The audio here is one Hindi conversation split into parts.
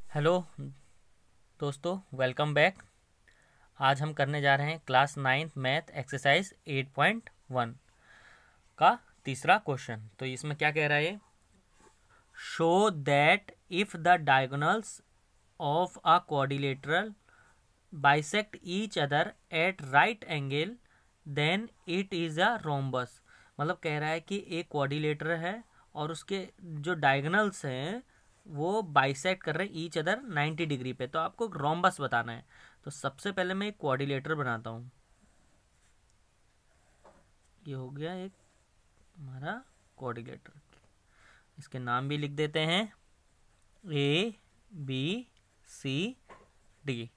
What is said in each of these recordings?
हेलो दोस्तों, वेलकम बैक। आज हम करने जा रहे हैं क्लास 9th मैथ एक्सरसाइज 8.1 का तीसरा क्वेश्चन। तो इसमें क्या कह रहा है? Show that if the diagonals of a quadrilateral bisect each other at right angle then it is a rhombus. मतलब कह रहा है कि एक क्वाड्रिलेटर है और उसके जो डायगोनल्स हैं वो बाइसेक्ट कर रहे हैं ईच अदर 90 डिग्री पे, तो आपको रोम्बस बताना है। तो सबसे पहले मैं एक क्वाड्रिलेटर बनाता हूँ। ये हो गया एक हमारा क्वाड्रिलेटर। इसके नाम भी लिख देते हैं ए बी सी डी।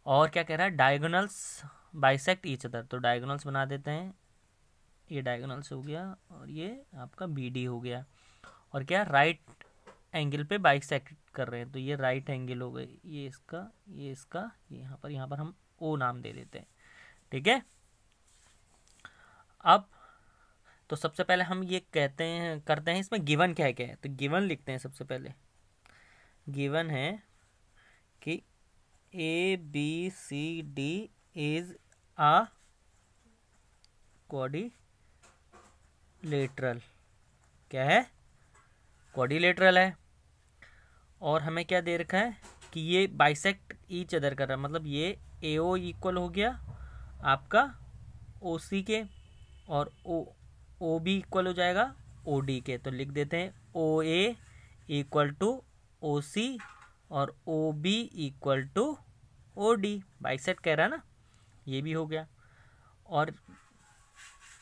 और क्या कह रहा है? डायगोनल्स बाइसेक्ट ईच अदर, तो डायगोनल्स बना देते हैं। ये डायगोनल्स हो गया और ये आपका बी डी हो गया। और क्या राइट एंगल पे बाइसेक्ट कर रहे हैं, तो ये राइट एंगल हो गए। ये इसका ये यहाँ पर हम ओ नाम दे देते हैं। ठीक है। अब तो सबसे पहले हम ये करते हैं इसमें गिवन क्या है। तो गिवन लिखते हैं। सबसे पहले गिवन है कि A B C D is a quadrilateral. क्या है? क्वाड्रिलेटरल है। और हमें क्या दे रखा है कि ये बाइसेक्ट ईच अदर कर रहा है, मतलब ये ए ओ इक्वल हो गया आपका ओ सी के, और ओ बी इक्वल हो जाएगा ओ डी के। तो लिख देते हैं ओ A equal to O C और O B equal to O D. Bisect कह रहा है ना, ये भी हो गया। और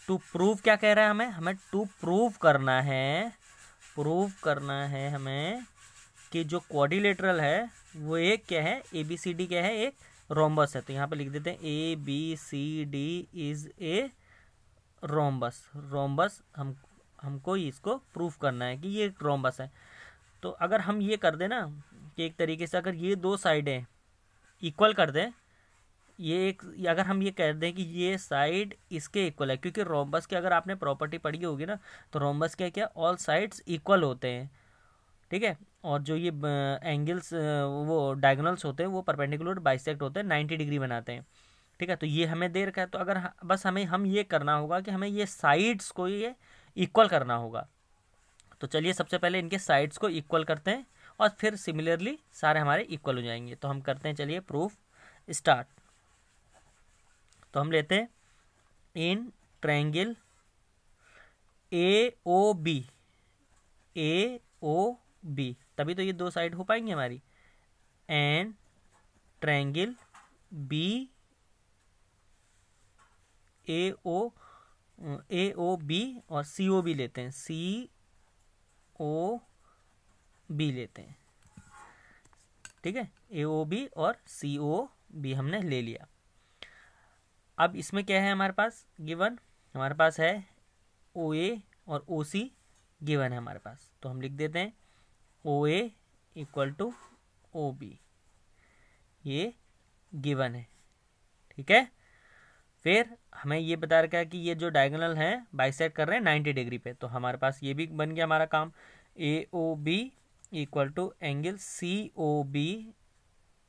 टू प्रूव क्या कह रहा है? हमें टू प्रूव करना है हमें कि जो क्वाड्रिलेटरल है वो एक क्या है, ए बी सी डी क्या है, एक रोम्बस है। तो यहाँ पे लिख देते हैं A B C D is a rhombus. Rhombus हमको इसको प्रूफ करना है कि ये एक रोम्बस है। तो अगर हम ये कर दें ना कि एक तरीके से अगर ये दो साइडें इक्वल कर दें, अगर हम ये कह दें कि ये साइड इसके इक्वल है, क्योंकि रोम्बस की अगर आपने प्रॉपर्टी पढ़ी होगी ना, तो रोम्बस क्या क्या ऑल साइड्स इक्वल होते हैं। ठीक है। और जो ये एंगल्स वो डायगोनल्स होते हैं वो परपेंडिकुलर बाइसेक्ट होते हैं, 90 डिग्री बनाते हैं। ठीक है। तो ये हमें दे रखा है, तो अगर बस हम ये करना होगा कि हमें ये साइड्स को ये इक्वल करना होगा। तो चलिए सबसे पहले इनके साइड्स को इक्वल करते हैं और फिर सिमिलरली सारे हमारे इक्वल हो जाएंगे। तो हम करते हैं, चलिए प्रूफ स्टार्ट। तो हम लेते हैं इन ट्रायंगल ए ओ बी, तभी तो ये दो साइड हो पाएंगे हमारी। And triangle B A O B और सी ओ बी लेते हैं, सी ओ बी लेते हैं। ठीक है। ए ओ बी और सी ओ बी हमने ले लिया। अब इसमें क्या है हमारे पास गिवन? हमारे पास है ओ ए और ओ सी गिवन है हमारे पास। तो हम लिख देते हैं ओ A equal to O B, ये गिवन है। ठीक है। फिर हमें ये बता रखा है कि ये जो डायगोनल है बाइसेक्ट कर रहे हैं 90 डिग्री पे। तो हमारे पास ये भी बन गया हमारा काम। A O B equal to angle C O B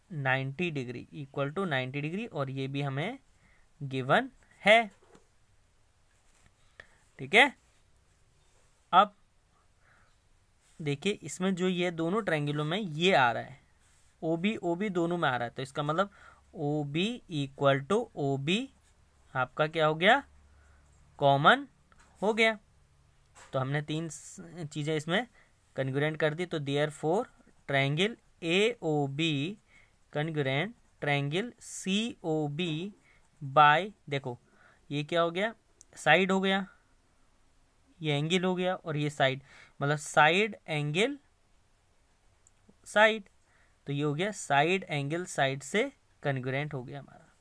90 degree equal to 90 degree, और ये भी हमें गिवन है। ठीक है। अब देखिए इसमें जो ये दोनों ट्रायंगलों में ये आ रहा है, ओ बी दोनों में आ रहा है, तो इसका मतलब O B equal to O B आपका क्या हो गया, कॉमन हो गया। तो हमने तीन चीज़ें इसमें कन्ग्रुएंट कर दी। तो therefore triangle A O B congruent triangle C O B by, देखो ये क्या हो गया, साइड हो गया, ये एंगल हो गया, और ये साइड, मतलब साइड एंगल साइड। तो ये हो गया साइड एंगल साइड से कन्ग्रुएंट हो गया हमारा।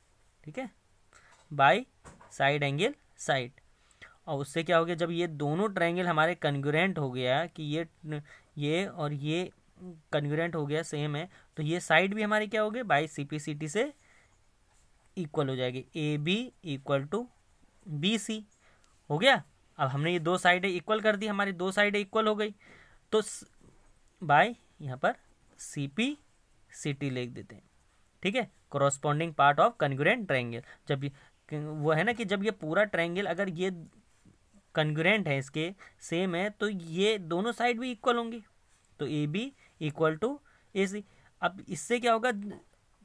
ठीक है, बाय साइड एंगल साइड। और उससे क्या हो गया, जब ये दोनों ट्रायंगल हमारे कन्ग्रुएंट हो गया कि ये और ये कन्ग्रुएंट हो गया, सेम है, तो ये साइड भी हमारी क्या हो गई, by C P C T से इक्वल हो जाएगी। A B equal to B C हो गया। अब हमने ये दो साइडें इक्वल कर दी, हमारी दो साइडें इक्वल हो गई। तो बाय यहाँ पर CP CT लिख देते हैं, ठीक है, corresponding part of congruent triangle. जब वो है ना कि जब ये पूरा ट्रायंगल अगर ये कॉन्ग्रुएंट है, इसके सेम है, तो ये दोनों साइड भी इक्वल होंगी, तो AB इक्वल टू AC। अब इससे क्या होगा,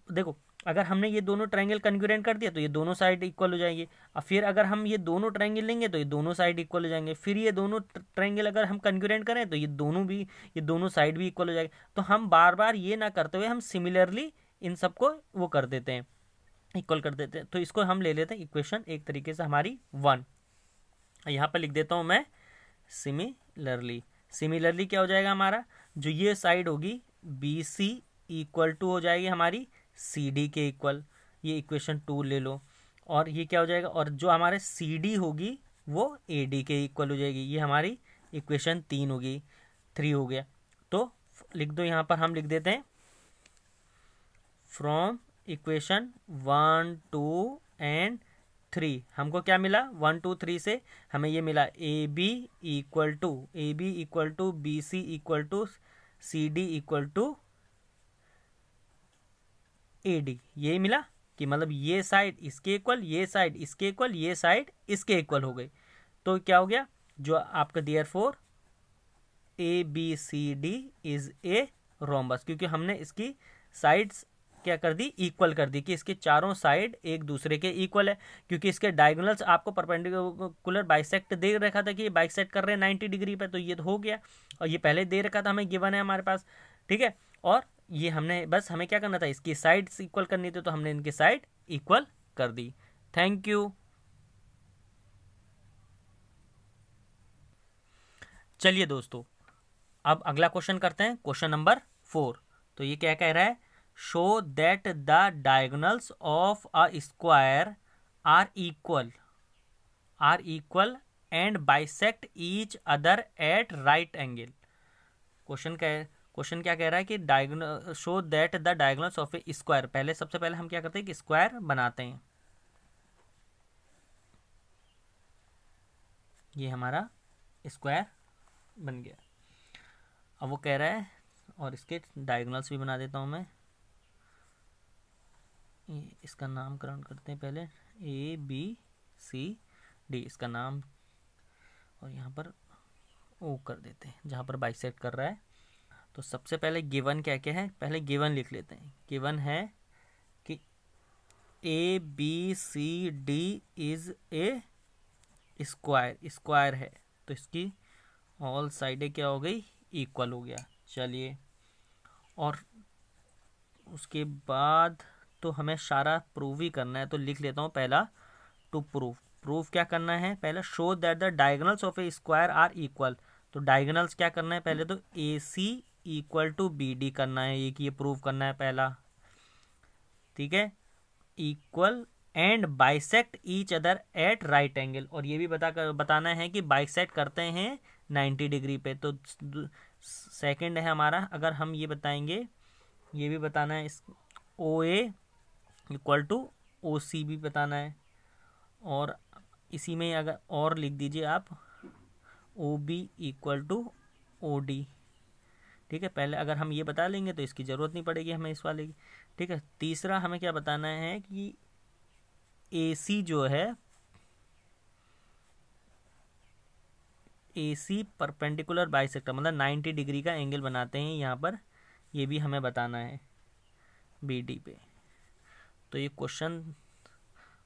देखो अगर हमने ये दोनों ट्रायंगल कॉन्ग्रुएंट कर दिया तो ये दोनों साइड इक्वल हो जाएंगे, और फिर अगर हम ये दोनों ट्रायंगल लेंगे तो ये दोनों साइड इक्वल हो जाएंगे, फिर ये दोनों ट्रायंगल अगर हम कॉन्ग्रुएंट करें तो ये दोनों साइड भी इक्वल हो जाएंगे। तो हम बार बार ये ना करते हुए हम सिमिलरली इन सबको वो कर देते हैं, इक्वल कर देते हैं। तो इसको हम ले लेते हैं इक्वेशन एक तरीके से हमारी 1। यहाँ पर लिख देता हूँ मैं सिमिलरली। सिमिलरली क्या हो जाएगा हमारा, जो ये साइड होगी BC इक्वल टू हो जाएगी हमारी CD के इक्वल, ये इक्वेशन 2 ले लो। और ये क्या हो जाएगा, और जो हमारे CD होगी वो AD के इक्वल हो जाएगी, ये हमारी इक्वेशन 3 होगी, 3 हो गया। तो लिख दो, यहाँ पर हम लिख देते हैं फ्रॉम इक्वेशन 1, 2 एंड 3 हमको क्या मिला, 1, 2, 3 से हमें ये मिला AB equal to BC equal to CD equal to AD। यही मिला कि मतलब ये साइड इसके इक्वल, ये साइड इसके इक्वल, ये साइड इसके इक्वल हो गई। तो क्या हो गया, जो आपका therefore ABCD is a rhombus, क्योंकि हमने इसकी साइड्स क्या कर दी, इक्वल कर दी, कि इसके चारों साइड एक दूसरे के इक्वल है, क्योंकि इसके डायगोनल्स आपको परपेंडिकुलर बाइसेक्ट दे रखा था कि ये बाइसेक्ट कर रहे हैं 90 डिग्री पे, तो ये तो हो गया। और ये पहले दे रखा था, हमें गिवन है हमारे पास, ठीक है। और ये हमने बस हमें क्या करना था, इसकी साइड्स इक्वल करनी थी, तो हमने इनकी साइड इक्वल कर दी। Thank you. चलिए दोस्तों, अब अगला क्वेश्चन करते हैं, क्वेश्चन नंबर 4। तो ये क्या कह रहा है, show that the diagonals of a square are equal and bisect each other at right angle. Question क्या कह रहा है कि diagonal, show that the diagonals of a square. सबसे पहले हम क्या करते हैं कि स्क्वायर बनाते हैं। ये हमारा स्क्वायर बन गया। अब वो कह रहा है, और इसके डायगोनल्स भी बना देता हूँ मैं, इसका नामकरण करते हैं पहले, ABCD इसका नाम, और यहाँ पर O कर देते हैं जहाँ पर बाइसेक्ट कर रहा है। तो सबसे पहले गिवन क्या क्या है, पहले गिवन लिख लेते हैं। गिवन है कि ABCD इज ए स्क्वायर है, तो इसकी ऑल साइडें क्या हो गई, इक्वल हो गया। चलिए, और उसके बाद तो हमें सारा प्रूव ही करना है, तो लिख लेता हूँ पहला टू प्रूफ क्या करना है, पहले show that the diagonals of a square are equal. तो डायगोनल्स क्या करना है, पहले तो AC इक्वल टू BD करना है, ये प्रूव करना है पहला, ठीक है, equal and bisect each other at right angle. और ये भी बताना है कि बाइसेक्ट करते हैं 90 डिग्री पे। तो सेकंड है हमारा, अगर हम ये बताएंगे, ये भी बताना है, इस OA इक्वल टू OC भी बताना है, और इसी में अगर और लिख दीजिए आप OB इक्वल टू OD, ठीक है। पहले अगर हम ये बता लेंगे तो इसकी ज़रूरत नहीं पड़ेगी हमें इस वाले की, ठीक है। तीसरा हमें क्या बताना है कि AC जो है, AC परपेंडिकुलर बाइसेक्टर, मतलब 90 डिग्री का एंगल बनाते हैं यहाँ पर, ये भी हमें बताना है BD पे। तो ये क्वेश्चन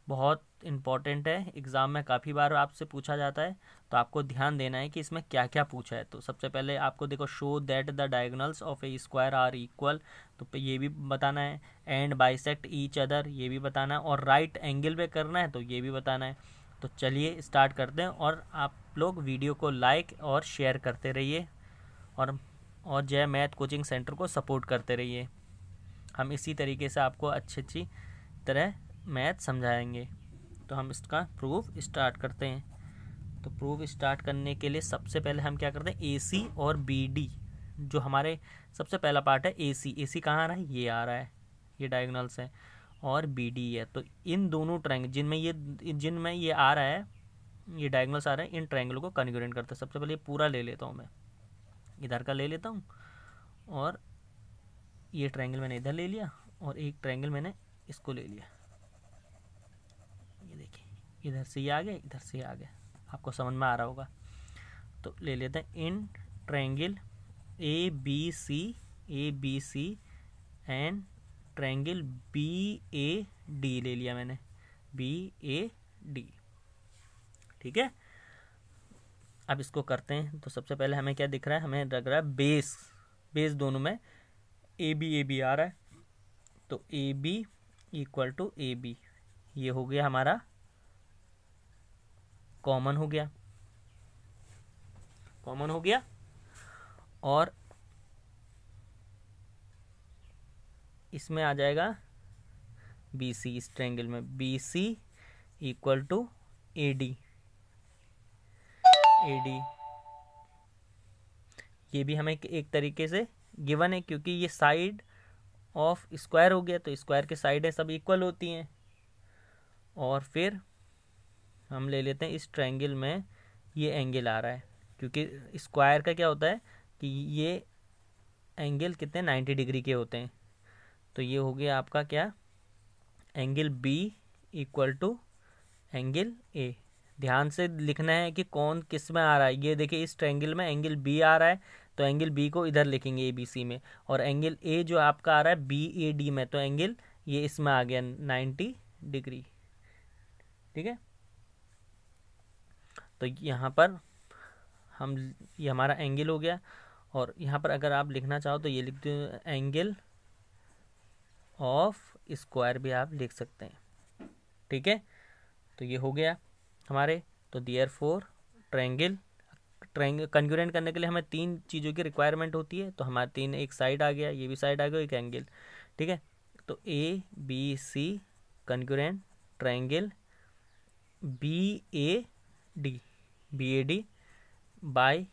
बहुत इम्पॉर्टेंट है, एग्ज़ाम में काफ़ी बार आपसे पूछा जाता है, तो आपको ध्यान देना है कि इसमें क्या क्या पूछा है। तो सबसे पहले आपको देखो, show that the diagonals of a square are equal, तो ये भी बताना है, एंड बाइसेक्ट ईच अदर, ये भी बताना है, और राइट एंगल पे करना है, तो ये भी बताना है। तो चलिए स्टार्ट करते हैं, और आप लोग वीडियो को लाइक और शेयर करते रहिए, और जय मैथ कोचिंग सेंटर को सपोर्ट करते रहिए। हम इसी तरीके से आपको अच्छी तरह मैथ समझाएंगे। तो हम इसका प्रूफ स्टार्ट करते हैं। तो प्रूफ स्टार्ट करने के लिए सबसे पहले हम क्या करते हैं, AC और BD, जो हमारे सबसे पहला पार्ट है AC कहाँ आ रहा है, ये आ रहा है, ये डायगोनल्स है, और BD है। तो इन दोनों ट्रायंगल जिनमें ये आ रहा है, ये डायगोनल्स आ रहे हैं, इन ट्रायंगल को कॉन्ग्रुएंट करते हैं। सबसे पहले ये पूरा ले लेता हूँ मैं, इधर का ले लेता हूँ, और ये ट्रायंगल मैंने इधर ले लिया और एक ट्रायंगल मैंने इसको ले लिया, ये देखिए इधर से ये आ गया, इधर से ये आ गया, आपको समझ में आ रहा होगा। तो ले लेते हैं इन triangle A B C and triangle B A D ले लिया मैंने, बी ए डी। ठीक है, अब इसको करते हैं। तो सबसे पहले हमें क्या दिख रहा है, हमें लग रहा है बेस दोनों में ए बी आ रहा है। तो A B equal to A B, ये हो गया हमारा कॉमन हो गया। और इसमें आ जाएगा बी सी, इस ट्रायंगल में B C equal to A D, ये भी हमें एक तरीके से गिवन है, क्योंकि ये साइड ऑफ स्क्वायर हो गया, तो स्क्वायर के साइडें सब इक्वल होती हैं। और फिर हम ले लेते हैं इस ट्रायंगल में ये एंगल आ रहा है, क्योंकि स्क्वायर का क्या होता है कि ये एंगल कितने 90 डिग्री के होते हैं। तो ये हो गया आपका क्या, angle B equal to angle A. ध्यान से लिखना है कि कौन किस में आ रहा है। ये देखिए इस ट्रायंगल में एंगल बी आ रहा है, तो एंगल बी को इधर लिखेंगे ए बी सी में, और एंगल ए जो आपका आ रहा है बी ए डी में, तो एंगल ये इसमें आ गया 90 डिग्री। ठीक है, तो यहाँ पर ये हमारा एंगल हो गया। और यहाँ पर अगर आप लिखना चाहो तो ये लिख दो एंगल ऑफ स्क्वायर भी आप लिख सकते हैं। ठीक है, तो ये हो गया हमारे। तो देयरफॉर ट्रायंगल कन्ग्रुएंट करने के लिए हमें 3 चीज़ों की रिक्वायरमेंट होती है। तो हमारा 3, एक साइड आ गया, ये भी साइड आ गया, एक एंगल। ठीक है, तो A B C congruent triangle B A D by,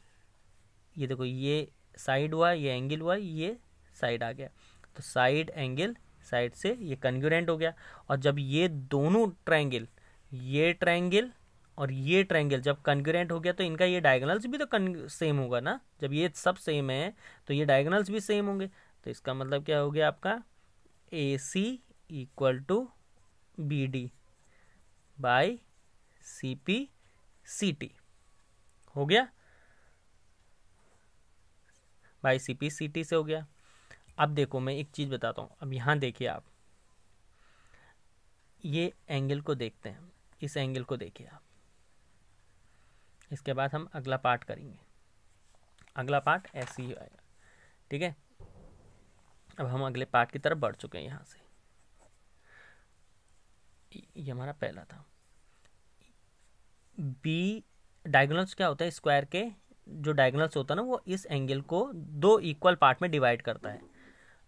ये देखो ये साइड हुआ, ये एंगल हुआ, ये साइड आ गया, तो साइड एंगल साइड से ये कन्ग्रुएंट हो गया। और जब ये दोनों ट्रायंगल, ये ट्रायंगल और ये ट्रायंगल जब कन्ग्रुएंट हो गया, तो इनका ये डायगोनल्स भी तो सेम होगा ना। जब ये सब सेम है तो ये डायगोनल्स भी सेम होंगे। तो इसका मतलब क्या हो गया आपका, A C equal to B D by C P C T हो गया, by C P C T से हो गया। अब देखो मैं एक चीज़ बताता हूँ। अब यहाँ देखिए आप, ये एंगल को देखते हैं, इस एंगल को देखिए आप। इसके बाद हम अगला पार्ट करेंगे, अगला पार्ट ऐसे ही आएगा। ठीक है, अब हम अगले पार्ट की तरफ बढ़ चुके हैं। यहाँ से ये हमारा पहला था। बी डायगोनल्स क्या होता है, स्क्वायर के जो डायगोनल्स होता है ना, वो इस एंगल को 2 इक्वल पार्ट में डिवाइड करता है।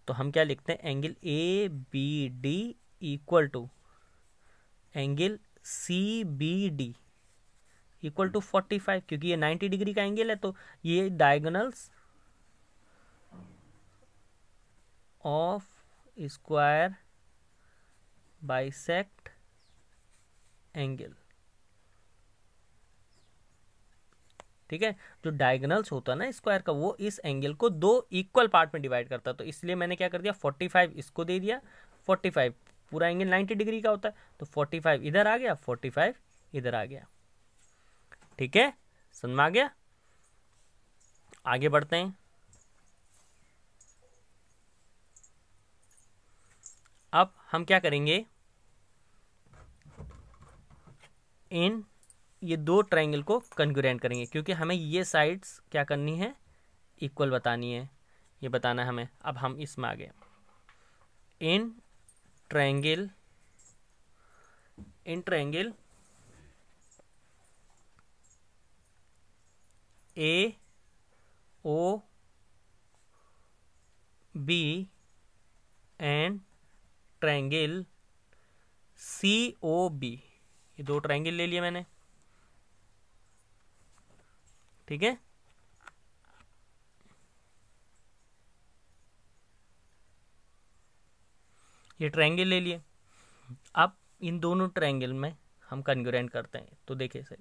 तो हम क्या लिखते हैं, angle A B D equal to angle C B D equal to 45, क्योंकि ये 90 डिग्री का एंगल है। तो ये diagonals of square bisect angle. ठीक है, जो डायगोनल्स होता है ना स्क्वायर का, वो इस एंगल को 2 इक्वल पार्ट में डिवाइड करता है। तो इसलिए मैंने क्या कर दिया, 45 इसको दे दिया, 45 पूरा एंगल 90 डिग्री का होता है, तो 45 इधर आ गया, 45 इधर आ गया। ठीक है, समझ में आ गया। आगे बढ़ते हैं। अब हम क्या करेंगे, इन ये 2 ट्रायंगल को कन्ग्रुएंट करेंगे, क्योंकि हमें ये साइड्स क्या करनी है, इक्वल बतानी है, ये बताना है हमें। अब हम इसमें आ गए, in triangle A O B and triangle C O B, ये 2 ट्रायंगल ले लिए मैंने। ठीक है, ये ट्रायंगल ले लिए। अब इन दोनों ट्रायंगल में हम कन्ग्रुएंट करते हैं। तो देखिए sir,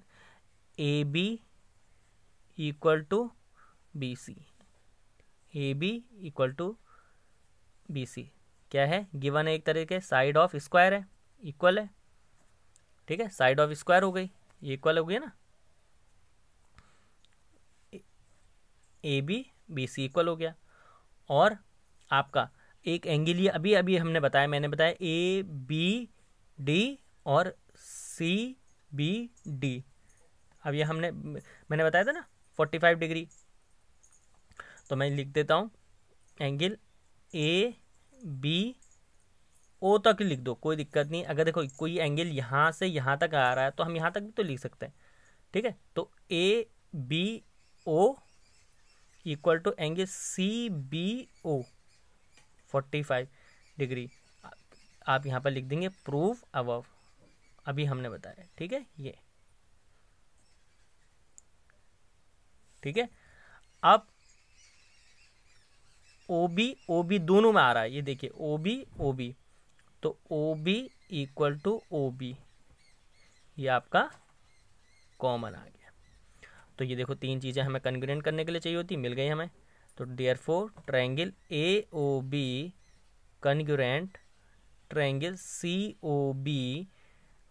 A B equal to B C, A B equal to B C क्या है, गिवन है एक तरीके साइड ऑफ स्क्वायर है, इक्वल है, ठीक है, साइड ऑफ स्क्वायर हो गई, ये इक्वल हो गई ना, A B B C equal हो गया। और आपका एक एंगल ये अभी अभी हमने बताया, मैंने बताया ए बी डी और सी बी डी, अब ये मैंने बताया था ना 45 डिग्री, तो मैं लिख देता हूँ एंगल ए बी ओ तक लिख दो, कोई दिक्कत नहीं। अगर देखो कोई एंगल यहाँ से यहाँ तक आ रहा है तो हम यहाँ तक भी तो लिख सकते हैं, ठीक है। तो A B O equal to angle C B O 45 degree, आप यहाँ पर लिख देंगे प्रूव अबव, अभी हमने बताया, ठीक है ये, ठीक है। अब ओ बी दोनों में आ रहा है, ये देखिए ओ बी, तो O B equal to O B, ये आपका कॉमन आ गया। तो ये देखो तीन चीज़ें हमें कन्ग्रुएंट करने के लिए चाहिए होती, मिल गई हमें। तो therefore triangle A O B congruent triangle C O B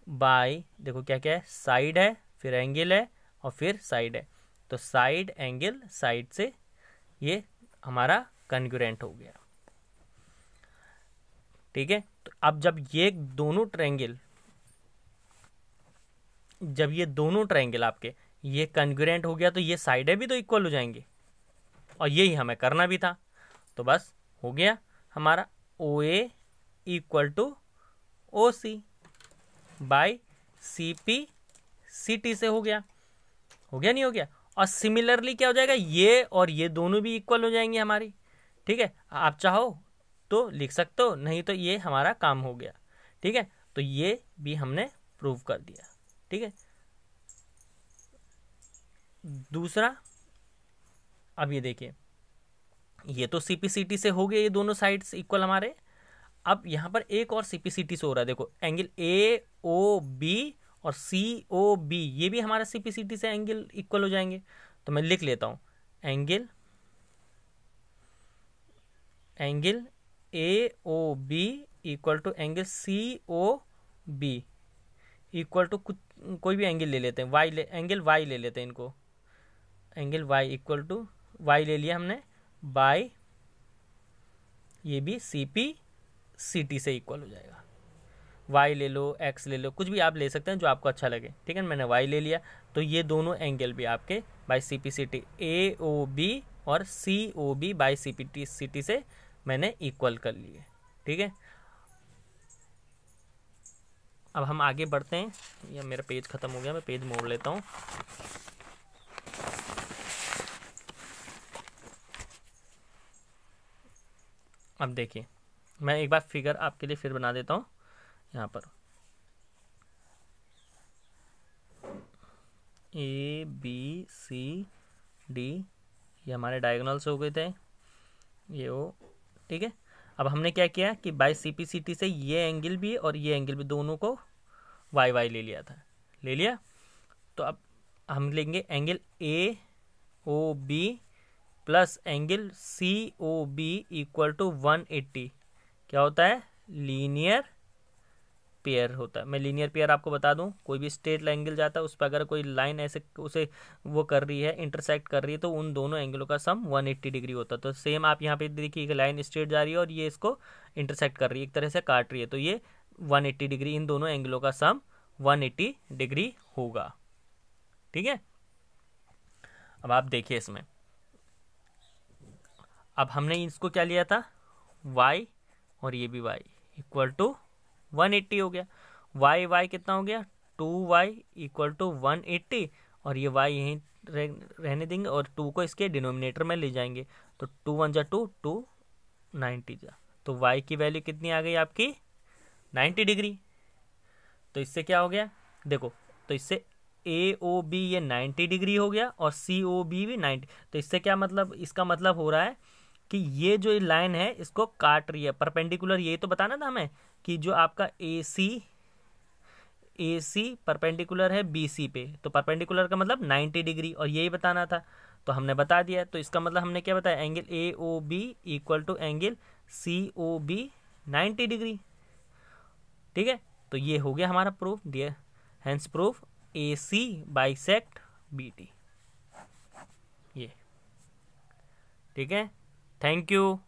by, देखो क्या क्या है, साइड है, फिर एंगल है और फिर साइड है, तो साइड एंगल साइड से ये हमारा कन्ग्रुएंट हो गया, ठीक है। तो अब जब ये दोनों ट्रायंगल आपके ये कन्ग्रुएंट हो गया, तो ये साइडें भी तो इक्वल हो जाएंगे, और यही हमें करना भी था। तो बस हो गया हमारा O A equal to O C by C P C T से हो गया नहीं हो गया। और सिमिलरली क्या हो जाएगा, ये और ये दोनों भी इक्वल हो जाएंगे हमारी, ठीक है। आप चाहो तो लिख सकते हो, नहीं तो ये हमारा काम हो गया, ठीक है। तो ये भी हमने प्रूव कर दिया, ठीक है। दूसरा, अब ये देखिए, ये तो सीपीसीटी से हो गए ये दोनों साइड्स इक्वल हमारे। अब यहाँ पर एक और सीपीसीटी से हो रहा है, देखो एंगल ए ओ बी और सी ओ बी, ये भी हमारा सीपीसीटी से एंगल इक्वल हो जाएंगे। तो मैं लिख लेता हूँ angle A O B equal to angle C O B equal to कोई भी एंगल ले लेते हैं, एंगल वाई ले लेते हैं इनको, angle Y equal to Y ले लिया हमने, बाय ये भी सी पी सी टी से इक्वल हो जाएगा। वाई ले लो, एक्स ले लो, कुछ भी आप ले सकते हैं जो आपको अच्छा लगे, ठीक है। मैंने वाई ले लिया, तो ये दोनों एंगल भी आपके by C P C T A O B और C O B by C P T C T से मैंने इक्वल कर लिए, ठीक है। अब हम आगे बढ़ते हैं, ये मेरा पेज ख़त्म हो गया, मैं पेज मोड़ लेता हूँ। अब देखिए, मैं एक बार फिगर आपके लिए फिर बना देता हूँ यहाँ पर, ए बी सी डी, ये हमारे डायगोनल्स हो गए थे, ये ओ, ठीक है। अब हमने क्या किया कि by C P C T से ये एंगल भी और ये एंगल भी दोनों को वाई वाई ले लिया। तो अब हम लेंगे angle A O B plus angle C O B equal to 180, क्या होता है, लीनियर पेयर होता है। मैं लीनियर पेयर आपको बता दूं, कोई भी स्ट्रेट एंगल जाता है उस पर अगर कोई लाइन ऐसे उसे वो कर रही है, इंटरसेक्ट कर रही है, तो उन दोनों एंगलों का सम 180 डिग्री होता है। तो सेम आप यहाँ पे देखिए, एक लाइन स्ट्रेट जा रही है और ये इसको इंटरसेक्ट कर रही है, एक तरह से काट रही है, तो ये 180 डिग्री, इन दोनों एंगलों का सम 180 डिग्री होगा, ठीक है। अब आप देखिए इसमें, अब हमने इसको क्या लिया था, y और ये भी y इक्वल टू 180 हो गया। y कितना हो गया, 2y इक्वल टू 180, और ये y यहीं रहने देंगे और 2 को इसके डिनोमिनेटर में ले जाएंगे, तो 2 1 जा 2 2 90 जा, तो y की वैल्यू कितनी आ गई आपकी 90 डिग्री। तो इससे क्या हो गया, देखो, तो इससे ए ओ बी ये 90 डिग्री हो गया और सी ओ बी भी 90। तो इससे क्या मतलब, इसका मतलब हो रहा है कि ये जो लाइन है इसको काट रही है परपेंडिकुलर, यही तो बताना था हमें कि जो आपका ए सी परपेंडिकुलर है बी सी पे, तो परपेंडिकुलर का मतलब 90 डिग्री, और यही बताना था, तो हमने बता दिया। तो इसका मतलब हमने क्या बताया, angle A O B equal to angle COB 90 degree. ठीक है, तो ये हो गया हमारा proof dear, hence proof AC bisect BD। ये ठीक है, थैंक यू।